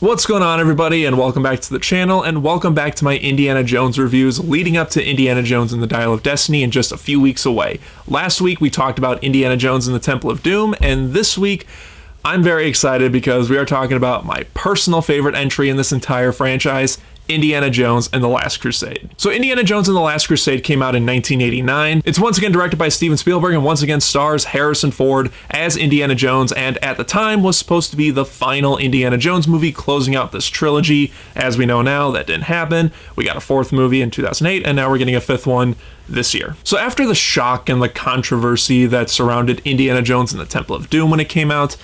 What's going on, everybody, and welcome back to the channel, and welcome back to my Indiana Jones reviews leading up to Indiana Jones and the Dial of Destiny in just a few weeks away. Last week we talked about Indiana Jones and the Temple of Doom, and this week I'm very excited because we are talking about my personal favorite entry in this entire franchise, Indiana Jones and the Last Crusade. So Indiana Jones and the Last Crusade came out in 1989. It's once again directed by Steven Spielberg and once again stars Harrison Ford as Indiana Jones, and at the time was supposed to be the final Indiana Jones movie closing out this trilogy. As we know now, that didn't happen. We got a fourth movie in 2008 and now we're getting a fifth one this year. So after the shock and the controversy that surrounded Indiana Jones and the Temple of Doom when it came out,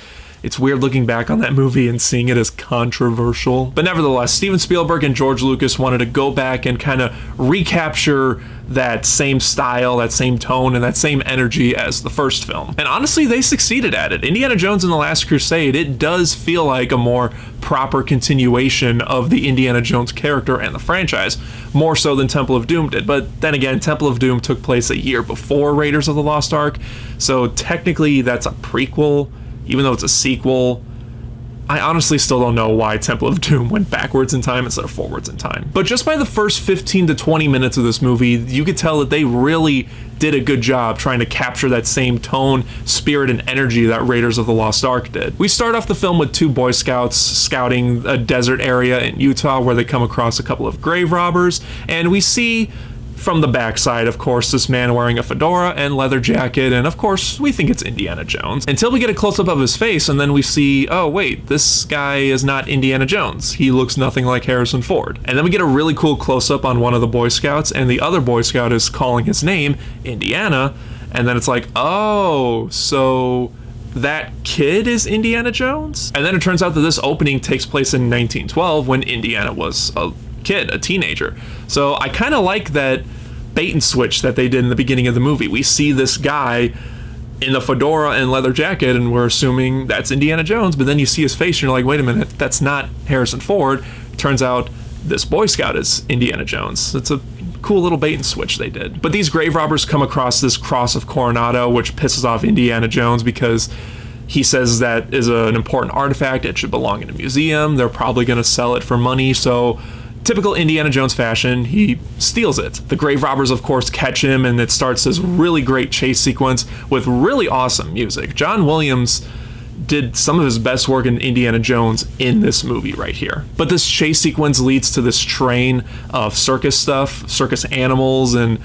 it's weird looking back on that movie and seeing it as controversial. But nevertheless, Steven Spielberg and George Lucas wanted to go back and kind of recapture that same style, that same tone, and that same energy as the first film. And honestly, they succeeded at it. Indiana Jones and the Last Crusade, it does feel like a more proper continuation of the Indiana Jones character and the franchise, more so than Temple of Doom did. But then again, Temple of Doom took place a year before Raiders of the Lost Ark, so technically that's a prequel. Even though it's a sequel, I honestly still don't know why Temple of Doom went backwards in time instead of forwards in time. But just by the first 15 to 20 minutes of this movie, you could tell that they really did a good job trying to capture that same tone, spirit, and energy that Raiders of the Lost Ark did. We start off the film with two Boy Scouts scouting a desert area in Utah where they come across a couple of grave robbers, and we see from the backside, of course, this man wearing a fedora and leather jacket, and of course, we think it's Indiana Jones, until we get a close-up of his face, and then we see, oh wait, this guy is not Indiana Jones. He looks nothing like Harrison Ford. And then we get a really cool close-up on one of the Boy Scouts, and the other Boy Scout is calling his name Indiana, and then it's like, oh, so that kid is Indiana Jones? And then it turns out that this opening takes place in 1912 when Indiana was a kid, a teenager. So I kind of like that bait and switch that they did in the beginning of the movie. We see this guy in the fedora and leather jacket and we're assuming that's Indiana Jones, but then you see his face and you're like, wait a minute, that's not Harrison Ford. Turns out this Boy Scout is Indiana Jones. It's a cool little bait and switch they did. But these grave robbers come across this cross of Coronado, which pisses off Indiana Jones because he says that is an important artifact. It should belong in a museum. They're probably going to sell it for money, so typical Indiana Jones fashion, he steals it. The grave robbers, of course, catch him, and it starts this really great chase sequence with really awesome music. John Williams did some of his best work in Indiana Jones in this movie right here. But this chase sequence leads to this train of circus stuff, circus animals, and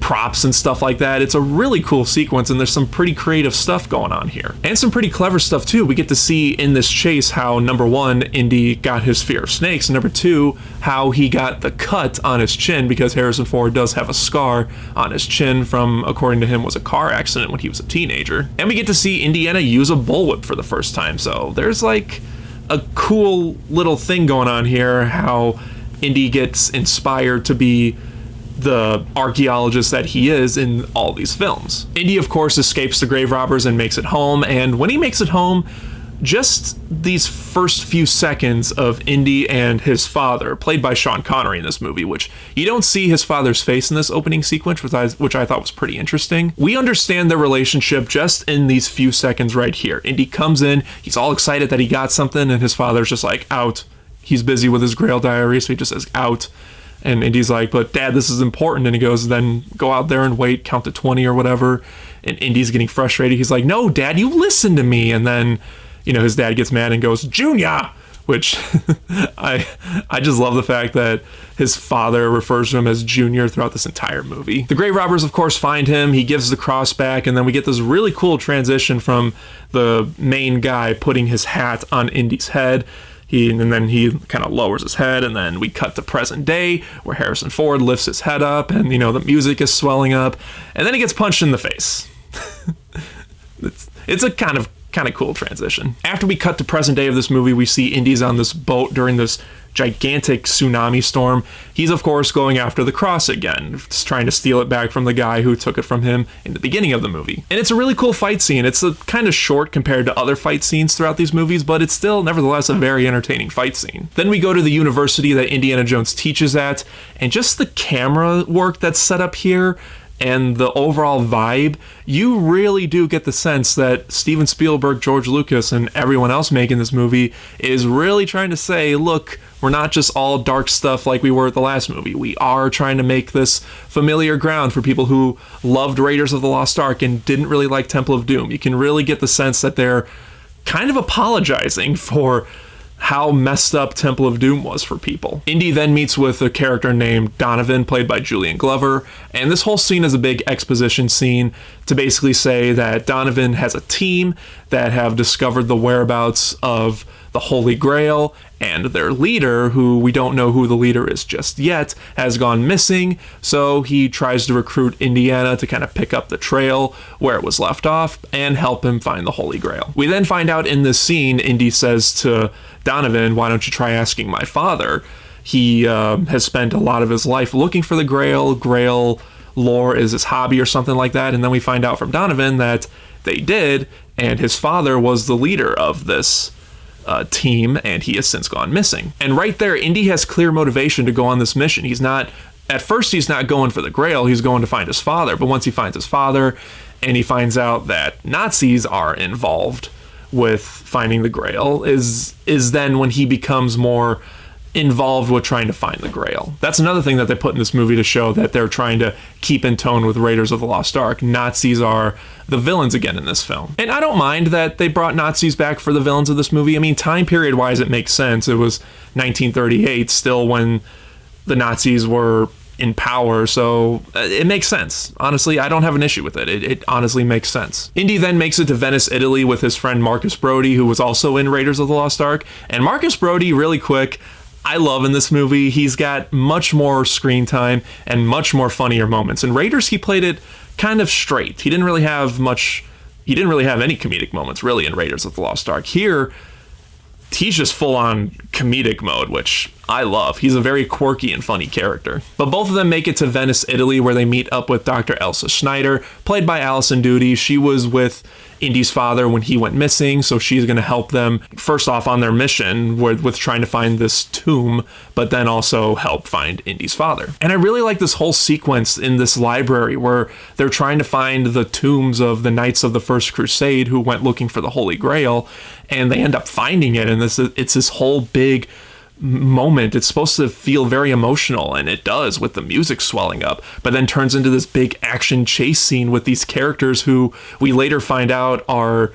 props and stuff like that. It's a really cool sequence, and there's some pretty creative stuff going on here. And some pretty clever stuff too. We get to see in this chase how, number one, Indy got his fear of snakes, and number two, how he got the cut on his chin, because Harrison Ford does have a scar on his chin from, according to him, was a car accident when he was a teenager. And we get to see Indiana use a bullwhip for the first time, so there's like a cool little thing going on here, how Indy gets inspired to be the archaeologist that he is in all these films. Indy, of course, escapes the grave robbers and makes it home, and when he makes it home, just these first few seconds of Indy and his father, played by Sean Connery in this movie, which you don't see his father's face in this opening sequence, which I thought was pretty interesting. We understand their relationship just in these few seconds right here. Indy comes in, he's all excited that he got something, and his father's just like, out. He's busy with his Grail diary, so he just says, out. And Indy's like, but Dad, this is important. And he goes, then go out there and wait, count to 20 or whatever. And Indy's getting frustrated. He's like, no, Dad, you listen to me. And then, you know, his dad gets mad and goes, Junior, which I just love the fact that his father refers to him as Junior throughout this entire movie. The grave robbers, of course, find him. He gives the cross back, and then we get this really cool transition from the main guy putting his hat on Indy's head. And then he kind of lowers his head, and then we cut to present day where Harrison Ford lifts his head up, and you know, the music is swelling up, and then he gets punched in the face. It's a kind of cool transition. After we cut to present day of this movie, we see Indy's on this boat during this gigantic tsunami storm. He's, of course, going after the cross again, just trying to steal it back from the guy who took it from him in the beginning of the movie. And it's a really cool fight scene. It's a kind of short compared to other fight scenes throughout these movies, but it's still, nevertheless, a very entertaining fight scene. Then we go to the university that Indiana Jones teaches at, and just the camera work that's set up here and the overall vibe, you really do get the sense that Steven Spielberg, George Lucas, and everyone else making this movie is really trying to say, look, we're not just all dark stuff like we were at the last movie. We are trying to make this familiar ground for people who loved Raiders of the Lost Ark and didn't really like Temple of Doom. You can really get the sense that they're kind of apologizing for how messed up Temple of Doom was for people. Indy then meets with a character named Donovan, played by Julian Glover, and this whole scene is a big exposition scene to basically say that Donovan has a team that have discovered the whereabouts of the Holy Grail, and their leader, who we don't know who the leader is just yet, has gone missing, so he tries to recruit Indiana to kind of pick up the trail where it was left off and help him find the Holy Grail. We then find out in this scene, Indy says to Donovan, why don't you try asking my father? He has spent a lot of his life looking for the Grail. Grail lore is his hobby or something like that, and then we find out from Donovan that they did, and his father was the leader of this team, and he has since gone missing. And right there, Indy has clear motivation to go on this mission. At first he's not going for the Grail, he's going to find his father, but once he finds his father and he finds out that Nazis are involved with finding the Grail, is then when he becomes more involved with trying to find the Grail. That's another thing that they put in this movie to show that they're trying to keep in tone with Raiders of the Lost Ark. Nazis are the villains again in this film. And I don't mind that they brought Nazis back for the villains of this movie. I mean, time period wise, it makes sense. It was 1938, still when the Nazis were in power, so it makes sense. Honestly, I don't have an issue with it. It honestly makes sense. Indy then makes it to Venice, Italy with his friend Marcus Brody, who was also in Raiders of the Lost Ark. And Marcus Brody, really quick, I love in this movie. He's got much more screen time and much more funnier moments. In Raiders, he played it kind of straight. He didn't really have any comedic moments, really, in Raiders of the Lost Ark. Here, he's just full on comedic mode, which I love. He's a very quirky and funny character. But both of them make it to Venice, Italy, where they meet up with Dr. Elsa Schneider, played by Alison Doody. She was with Indy's father when he went missing, so she's going to help them first off on their mission with trying to find this tomb, but then also help find Indy's father. And I really like this whole sequence in this library where they're trying to find the tombs of the Knights of the First Crusade who went looking for the Holy Grail, and they end up finding it, and it's this whole big moment. It's supposed to feel very emotional, and it does, with the music swelling up, but then turns into this big action chase scene with these characters who we later find out are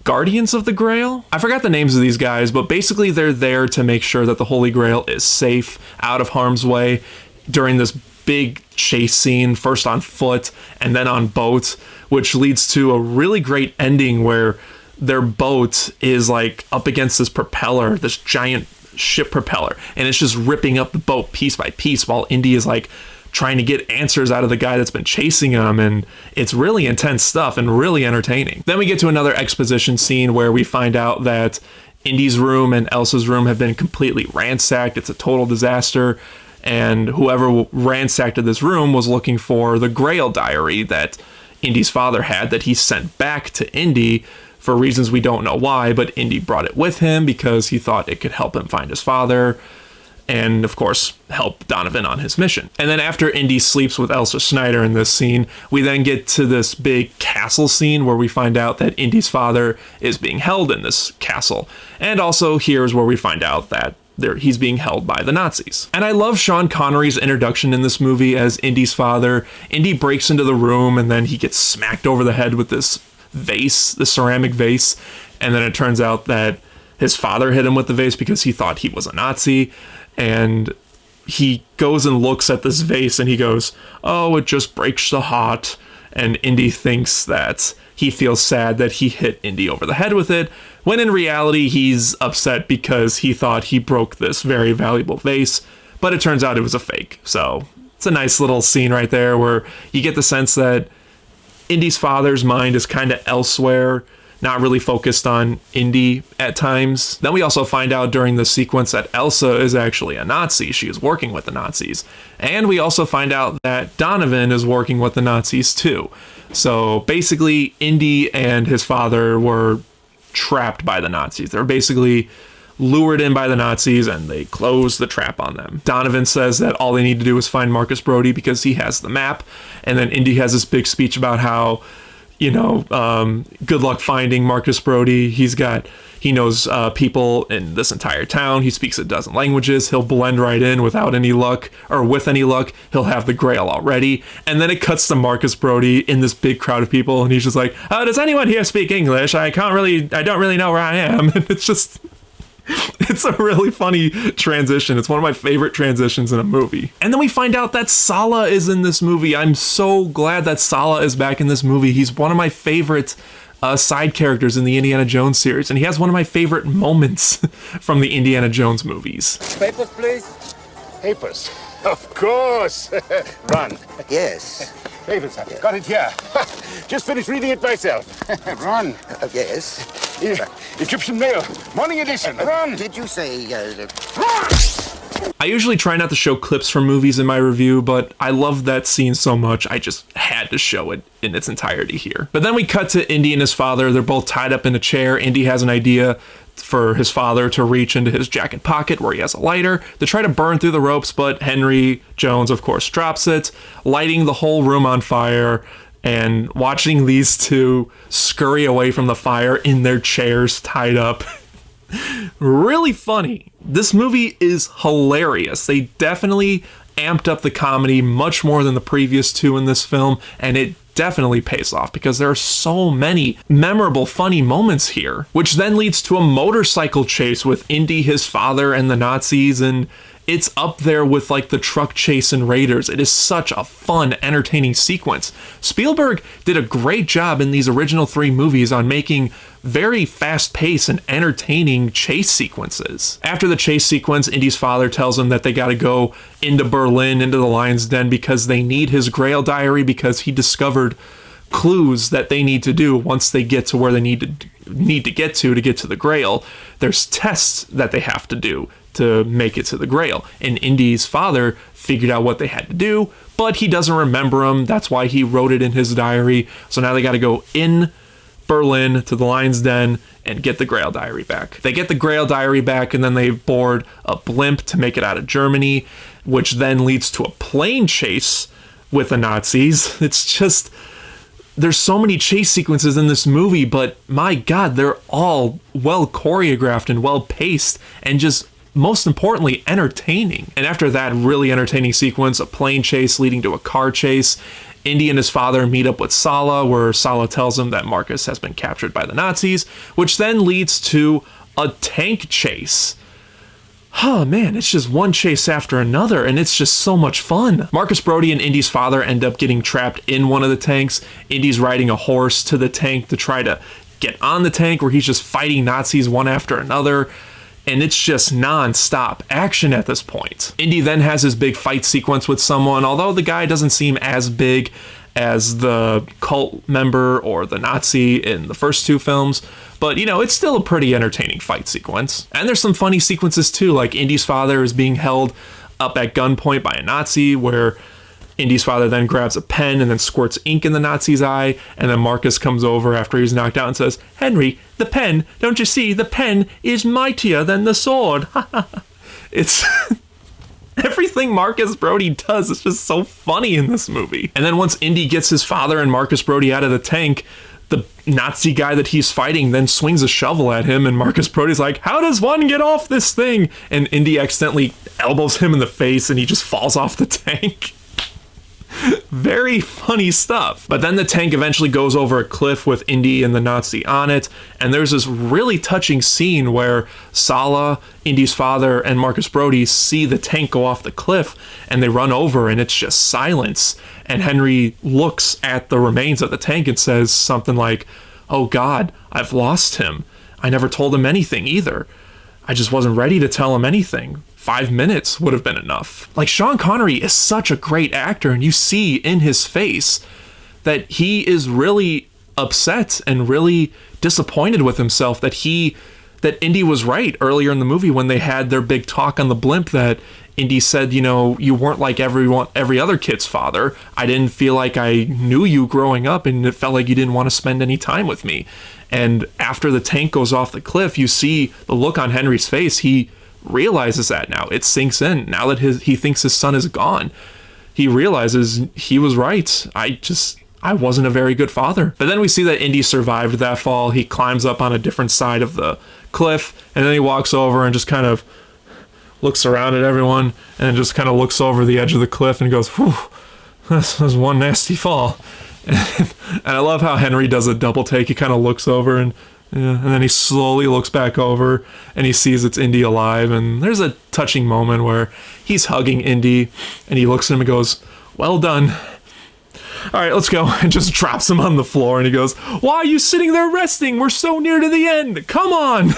guardians of the Grail. I forgot the names of these guys, but basically they're there to make sure that the Holy Grail is safe, out of harm's way during this big chase scene, first on foot and then on boat, which leads to a really great ending where their boat is like up against this propeller, this giant ship propeller, and it's just ripping up the boat piece by piece while Indy is like trying to get answers out of the guy that's been chasing him, and it's really intense stuff and really entertaining. Then we get to another exposition scene where we find out that Indy's room and Elsa's room have been completely ransacked. It's a total disaster, and whoever ransacked this room was looking for the Grail diary that Indy's father had that he sent back to Indy for reasons we don't know why, but Indy brought it with him because he thought it could help him find his father and, of course, help Donovan on his mission. And then after Indy sleeps with Elsa Schneider in this scene, we then get to this big castle scene where we find out that Indy's father is being held in this castle. And also here's where we find out that he's being held by the Nazis. And I love Sean Connery's introduction in this movie as Indy's father. Indy breaks into the room and then he gets smacked over the head with this vase, the ceramic vase, and then it turns out that his father hit him with the vase because he thought he was a Nazi, and he goes and looks at this vase and he goes, oh, it just breaks the heart, and Indy thinks that he feels sad that he hit Indy over the head with it, when in reality he's upset because he thought he broke this very valuable vase, but it turns out it was a fake. So it's a nice little scene right there where you get the sense that Indy's father's mind is kind of elsewhere, not really focused on Indy at times. Then we also find out during the sequence that Elsa is actually a Nazi. She is working with the Nazis. And we also find out that Donovan is working with the Nazis too. So basically, Indy and his father were trapped by the Nazis. They're basically lured in by the Nazis, and they close the trap on them. Donovan says that all they need to do is find Marcus Brody because he has the map, and then Indy has this big speech about how, you know, good luck finding Marcus Brody. He knows people in this entire town. He speaks a dozen languages. He'll blend right in without any luck, or with any luck. He'll have the Grail already. And then it cuts to Marcus Brody in this big crowd of people, and he's just like, does anyone here speak English? I don't really know where I am. And it's a really funny transition. It's one of my favorite transitions in a movie. And then we find out that Sallah is in this movie. I'm so glad that Sallah is back in this movie. He's one of my favorite side characters in the Indiana Jones series, and he has one of my favorite moments from the Indiana Jones movies. Papers, please. Papers? Of course. Run. Yes. Papers, I've got it here. Just finished reading it myself. Run. Yes. Egyptian Mail, morning edition. Run. Did you say... I usually try not to show clips from movies in my review, but I love that scene so much, I just had to show it in its entirety here. But then we cut to Indy and his father. They're both tied up in a chair. Indy has an idea for his father to reach into his jacket pocket where he has a lighter to try to burn through the ropes, but Henry Jones, of course, drops it, lighting the whole room on fire. And watching these two scurry away from the fire in their chairs tied up. Really funny. This movie is hilarious. They definitely amped up the comedy much more than the previous two in this film, and it definitely pays off because there are so many memorable, funny moments here, which then leads to a motorcycle chase with Indy, his father, and the Nazis, and it's up there with like the truck chase in Raiders. It is such a fun, entertaining sequence. Spielberg did a great job in these original three movies on making very fast-paced and entertaining chase sequences. After the chase sequence, Indy's father tells him that they gotta go into Berlin, into the Lion's Den, because they need his Grail diary, because he discovered clues that they need to do once they get to where they need to get to the Grail. There's tests that they have to do to make it to the Grail. And Indy's father figured out what they had to do, but he doesn't remember them. That's why he wrote it in his diary. So now they got to go in Berlin to the Lion's Den and get the Grail diary back. They get the Grail diary back, and then they board a blimp to make it out of Germany, which then leads to a plane chase with the Nazis. It's just, there's so many chase sequences in this movie, but my God, they're all well choreographed and well paced and just most importantly, entertaining. And after that really entertaining sequence, a plane chase leading to a car chase, Indy and his father meet up with Sallah, where Sallah tells him that Marcus has been captured by the Nazis, which then leads to a tank chase. Oh man, it's just one chase after another, and it's just so much fun. Marcus Brody and Indy's father end up getting trapped in one of the tanks. Indy's riding a horse to the tank to try to get on the tank, where he's just fighting Nazis one after another. And it's just non-stop action at this point. Indy then has his big fight sequence with someone, although the guy doesn't seem as big as the cult member or the Nazi in the first two films. But, you know, it's still a pretty entertaining fight sequence. And there's some funny sequences too, like Indy's father is being held up at gunpoint by a Nazi, where Indy's father then grabs a pen and then squirts ink in the Nazi's eye, and then Marcus comes over after he's knocked out and says, "Henry, the pen, don't you see, the pen is mightier than the sword." It's everything Marcus Brody does is just so funny in this movie. And then once Indy gets his father and Marcus Brody out of the tank, the Nazi guy that he's fighting then swings a shovel at him, and Marcus Brody's like, "How does one get off this thing?" And Indy accidentally elbows him in the face and he just falls off the tank. Very funny stuff. But then the tank eventually goes over a cliff with Indy and the Nazi on it, and there's this really touching scene where Sallah, Indy's father, and Marcus Brody see the tank go off the cliff, and they run over, and it's just silence. And Henry looks at the remains of the tank and says something like, "Oh God, I've lost him. I never told him anything either. I just wasn't ready to tell him anything. 5 minutes would have been enough." Like, Sean Connery is such a great actor, and you see in his face that he is really upset and really disappointed with himself that Indy was right earlier in the movie when they had their big talk on the blimp, that Indy said, you know, "You weren't like every other kid's father. I didn't feel like I knew you growing up, and it felt like you didn't want to spend any time with me." And after the tank goes off the cliff, you see the look on Henry's face. He realizes that now. It sinks in. Now that he thinks his son is gone, he realizes he was right. I wasn't a very good father. But then we see that Indy survived that fall. He climbs up on a different side of the cliff, and then he walks over and just kind of looks around at everyone, and then just kind of looks over the edge of the cliff and goes, whew, this was one nasty fall. And I love how Henry does a double take. He kind of looks over and then he slowly looks back over and he sees it's Indy alive. And there's a touching moment where he's hugging Indy and he looks at him and goes, well done. All right, let's go. And just drops him on the floor and he goes, why are you sitting there resting? We're so near to the end. Come on.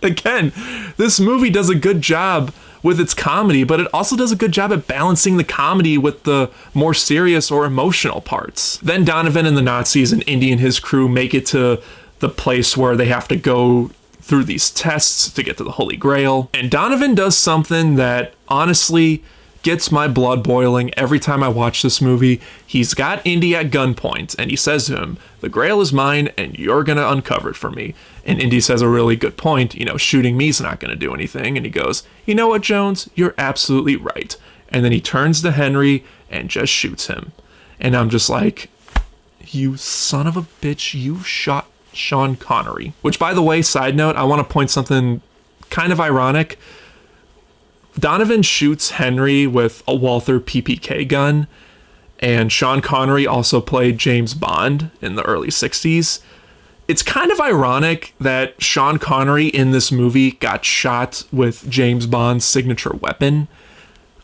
Again, this movie does a good job with its comedy, but it also does a good job at balancing the comedy with the more serious or emotional parts. Then Donovan and the Nazis and Indy and his crew make it to the place where they have to go through these tests to get to the Holy Grail. And Donovan does something that honestly gets my blood boiling every time I watch this movie. He's got Indy at gunpoint and he says to him, the Grail is mine and you're gonna uncover it for me. And Indy says a really good point, shooting me's not gonna do anything. And he goes, you know what, Jones, you're absolutely right. And then he turns to Henry and just shoots him. And I'm just like, you son of a bitch, you shot Sean Connery. Which, by the way, side note, I want to point something kind of ironic. Donovan shoots Henry with a Walther PPK gun, and Sean Connery also played James Bond in the early 60s. It's kind of ironic that Sean Connery in this movie got shot with James Bond's signature weapon.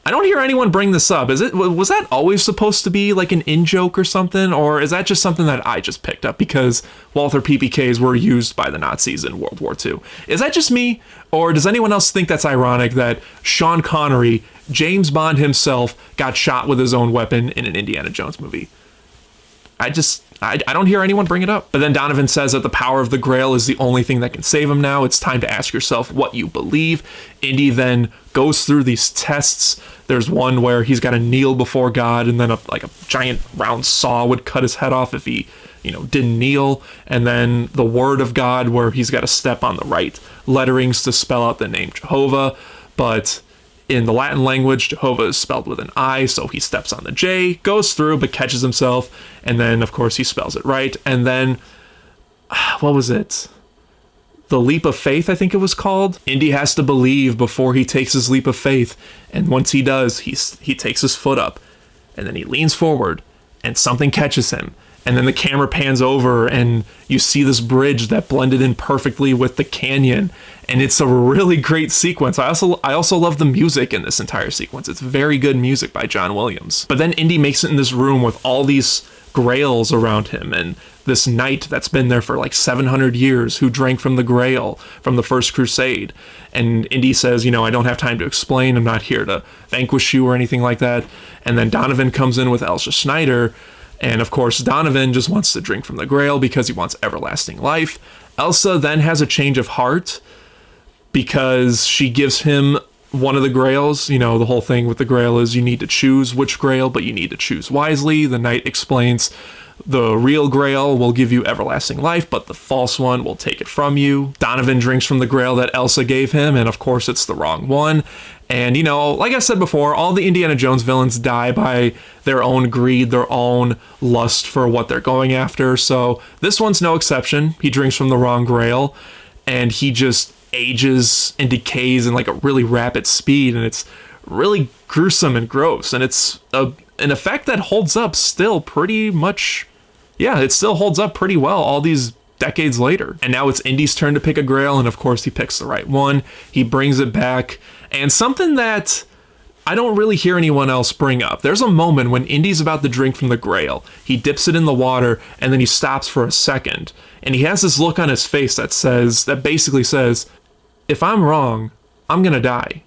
I don't hear anyone bring this up. Was that always supposed to be like an in-joke or something? Or is that just something that I just picked up because Walther PPKs were used by the Nazis in World War II? Is that just me? Or does anyone else think that's ironic that Sean Connery, James Bond himself, got shot with his own weapon in an Indiana Jones movie? I don't hear anyone bring it up. But then Donovan says that the power of the Grail is the only thing that can save him now. It's time to ask yourself what you believe. Indy then goes through these tests. There's one where he's got to kneel before God, and then a giant round saw would cut his head off if he, didn't kneel. And then the word of God, where he's got to step on the right letterings to spell out the name Jehovah. But in the Latin language, Jehovah is spelled with an I, so he steps on the J, goes through, but catches himself, and then, of course, he spells it right. And then, what was it? The leap of faith, I think it was called. Indy has to believe before he takes his leap of faith, and once he does, he takes his foot up, and then he leans forward, and something catches him. And then the camera pans over and you see this bridge that blended in perfectly with the canyon. And it's a really great sequence. I also love the music in this entire sequence. It's very good music by John Williams. But then Indy makes it in this room with all these grails around him and this knight that's been there for like 700 years who drank from the Grail from the first Crusade. And Indy says, I don't have time to explain. I'm not here to vanquish you or anything like that. And then Donovan comes in with Elsa Schneider. And of course, Donovan just wants to drink from the Grail because he wants everlasting life. Elsa then has a change of heart because she gives him one of the Grails. The whole thing with the Grail is you need to choose which Grail, but you need to choose wisely. The knight explains the real Grail will give you everlasting life, but the false one will take it from you. Donovan drinks from the Grail that Elsa gave him, and of course it's the wrong one. And, like I said before, all the Indiana Jones villains die by their own greed, their own lust for what they're going after. So this one's no exception. He drinks from the wrong Grail, and he just ages and decays in like a really rapid speed, and it's really gruesome and gross. And it's an effect that holds up still pretty much. Yeah, it still holds up pretty well all these decades later. And now it's Indy's turn to pick a Grail, and of course he picks the right one. He brings it back. And something that I don't really hear anyone else bring up. There's a moment when Indy's about to drink from the Grail. He dips it in the water, and then he stops for a second. And he has this look on his face that basically says, if I'm wrong, I'm gonna die.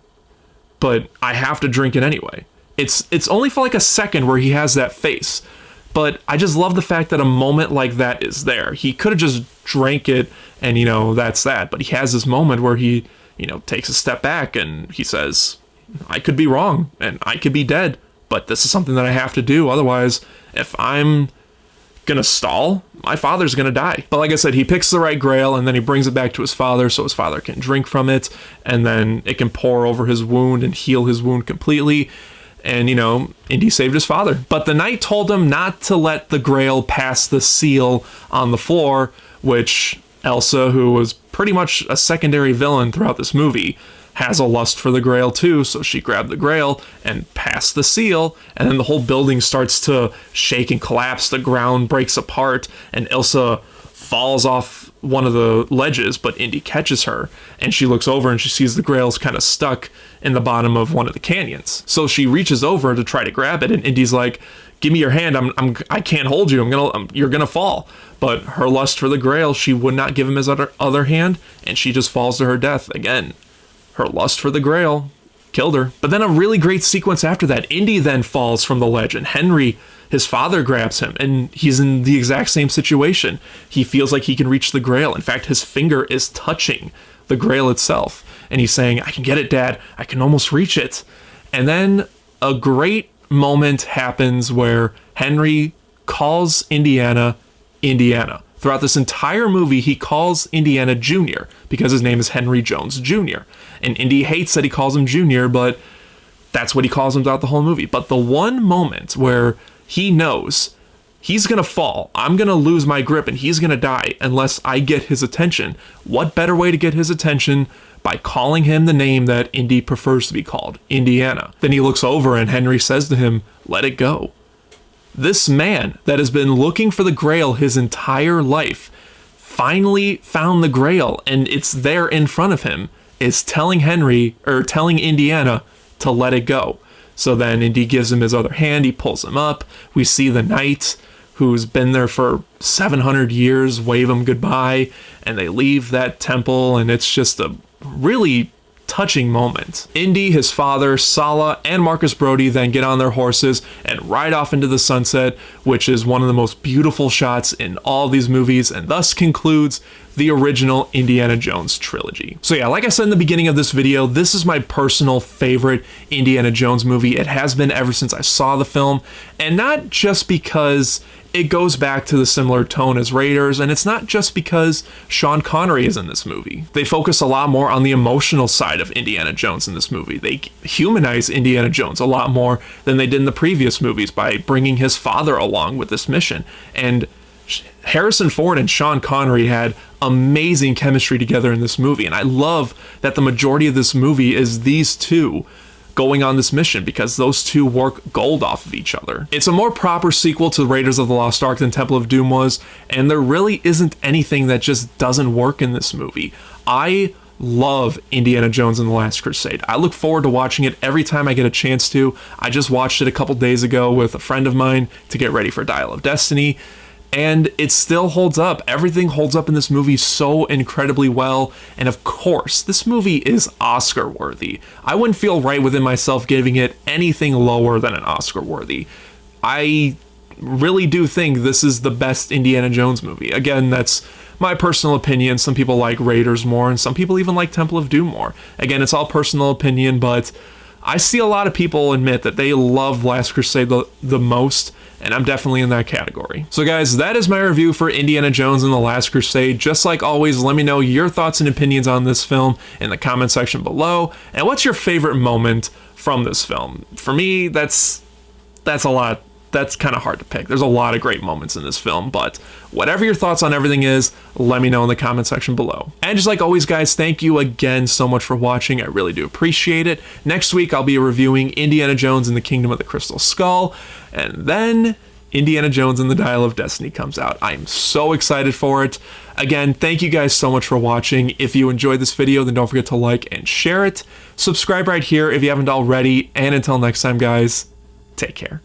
But I have to drink it anyway. It's only for like a second where he has that face. But I just love the fact that a moment like that is there. He could have just drank it and, that's that. But he has this moment where he, takes a step back and he says, I could be wrong and I could be dead, but this is something that I have to do. Otherwise, if I'm gonna stall, my father's gonna die. But like I said, he picks the right grail and then he brings it back to his father so his father can drink from it, and then it can pour over his wound and heal his wound completely. And, you know, Indy saved his father. But the knight told him not to let the grail pass the seal on the floor, which Elsa, who was pretty much a secondary villain throughout this movie, has a lust for the grail too, so she grabbed the grail and passed the seal, and then the whole building starts to shake and collapse, the ground breaks apart, and Elsa falls off one of the ledges, but Indy catches her, and she looks over and she sees the grail's kind of stuck in the bottom of one of the canyons. So she reaches over to try to grab it, and Indy's like, "Give me your hand. I can't hold you. You're gonna fall." But her lust for the grail, she would not give him his other hand, and she just falls to her death again. Her lust for the grail killed her. But then a really great sequence after that. Indy then falls from the ledge, and Henry, his father, grabs him, and he's in the exact same situation. He feels like he can reach the grail. In fact, his finger is touching the grail itself, and he's saying, "I can get it, Dad. I can almost reach it." And then a great moment happens where Henry calls Indiana. Throughout this entire movie, he calls Indiana Jr. because his name is Henry Jones Jr. And Indy hates that he calls him Jr., but that's what he calls him throughout the whole movie. But the one moment where he knows he's gonna fall, I'm gonna lose my grip, and he's gonna die unless I get his attention, what better way to get his attention by calling him the name that Indy prefers to be called, Indiana. Then he looks over and Henry says to him, "Let it go." This man that has been looking for the grail his entire life finally found the grail, and it's there in front of him, is telling Indiana to let it go. So then Indy gives him his other hand, he pulls him up. We see the knight who's been there for 700 years wave him goodbye, and they leave that temple, and it's just a really touching moment. Indy, his father, Sala, and Marcus Brody then get on their horses and ride off into the sunset, which is one of the most beautiful shots in all these movies, and thus concludes the original Indiana Jones trilogy. So yeah, like I said in the beginning of this video, this is my personal favorite Indiana Jones movie. It has been ever since I saw the film, and not just because it goes back to the similar tone as Raiders, and it's not just because Sean Connery is in this movie. They focus a lot more on the emotional side of Indiana Jones in this movie. They humanize Indiana Jones a lot more than they did in the previous movies by bringing his father along with this mission. And Harrison Ford and Sean Connery had amazing chemistry together in this movie, and I love that the majority of this movie is these two going on this mission, because those two work gold off of each other. It's a more proper sequel to Raiders of the Lost Ark than Temple of Doom was, and there really isn't anything that just doesn't work in this movie. I love Indiana Jones and the Last Crusade. I look forward to watching it every time I get a chance to. I just watched it a couple days ago with a friend of mine to get ready for Dial of Destiny, and it still holds up. Everything holds up in this movie so incredibly well, and of course, this movie is Oscar worthy. I wouldn't feel right within myself giving it anything lower than an Oscar worthy. I really do think this is the best Indiana Jones movie. Again, that's my personal opinion. Some people like Raiders more, and some people even like Temple of Doom more. Again, it's all personal opinion, but I see a lot of people admit that they love Last Crusade the most, and I'm definitely in that category. So guys, that is my review for Indiana Jones and the Last Crusade. Just like always, let me know your thoughts and opinions on this film in the comment section below. And what's your favorite moment from this film? For me, that's a lot. That's kind of hard to pick. There's a lot of great moments in this film, but whatever your thoughts on everything is, let me know in the comment section below. And just like always, guys, thank you again so much for watching. I really do appreciate it. Next week, I'll be reviewing Indiana Jones and the Kingdom of the Crystal Skull, and then Indiana Jones and the Dial of Destiny comes out. I'm so excited for it. Again, thank you guys so much for watching. If you enjoyed this video, then don't forget to like and share it. Subscribe right here if you haven't already, and until next time, guys, take care.